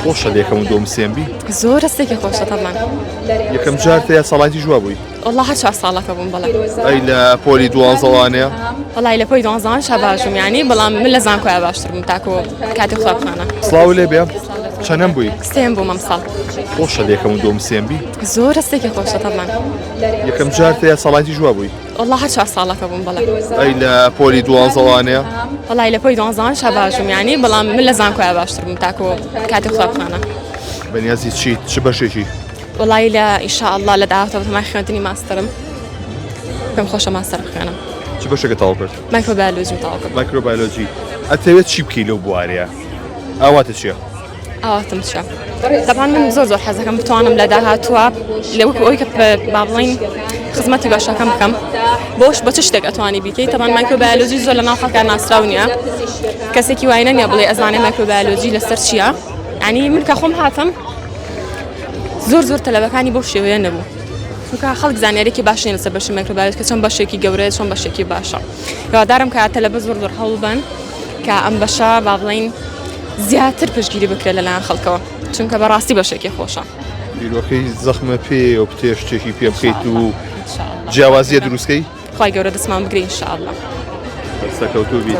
خۆشە یەکەم و دۆم سێنبی زۆر هەستێکی خۆشە تەمان یەکەم جار تەیە سەڵاتی جووا بووی والله هەر 4 ساڵەکە بووم بەڵێ ئەی لە پۆلی دوانزەوانەیە وڵی لە پۆی دوانزان شە باشم یعنی بەڵام من لە زانکۆیە باشتر بووم تاکو کاتی قوتابخانە سڵاو لێ بێ چەندەم بووی سێم بووم ئەم ساڵ خۆشە یەکەم و دۆم سێنبی زۆر هەستێکی خۆشە تەمان یەکەم جار تەیە سەڵاتی جووا بووی والله هەر 4 ساڵەکە بووم بەڵێ ئەی لە پۆلی دوانزەوانەیە وڵی لە پۆی دوانزان شە باشم یعنی بەڵام من لە زانکۆیە باشتر بووم تاکو کاتی قوتابخانە بەنیازی چیت چ بەشێکی وڵی لە ئینشاءالله لە داهاتەوە تەمای خوێندنی ماستەرم پێم خۆشە ماستەر بخوێنم چ بەشێکە تاوا کرد مایکرۆبایۆلۆژی تاوا کرد مایکرۆبایۆلۆجی ئەتەوێت چی بکەی لەو بوارەیە ئاواتە چییە ئاواتم چە دەبان من زۆر حەزەکەم بتوانم لە داهاتووە لەوەکو ئەوی کە با بڵین خزمەتی باشەکەم بکەم بۆش بە چ شتێک ئەتوانی بیکەیت تەمان مایکرۆبایۆلۆژی زۆر لە ناو خەڵکان ناسراو نییە کەسێکی وای نەنیە بڵێ ئەزانێ مایکرۆبایۆلۆژی لەسەر چییە یعنی من کە خۆم هاتم زۆر تەلەبەکانی بۆ شێوەیە نەبوو چونکە خەڵک زانیارێکی باش نیە لەسەر بەشی مایکرۆبایۆلۆژی کە چۆن بەشێکی گەورەیە چۆن بەشێکی باشە هیوادارم کە تەلەبە زۆر هەوڵ بن کە ئەم بەشە با بڵین زیاتر پشتگیری بکرێت لەلایەن خەڵکەوە چونکە بەڕاستی بەشێکی خۆشە بیرۆکەی زەخمە پێ و پتێشتێکی پێ بکەیت و جیاوازیە دروستکەی خی گەورە دەستمان بگرین ئینشاءالله دەستەکەوتوو بیت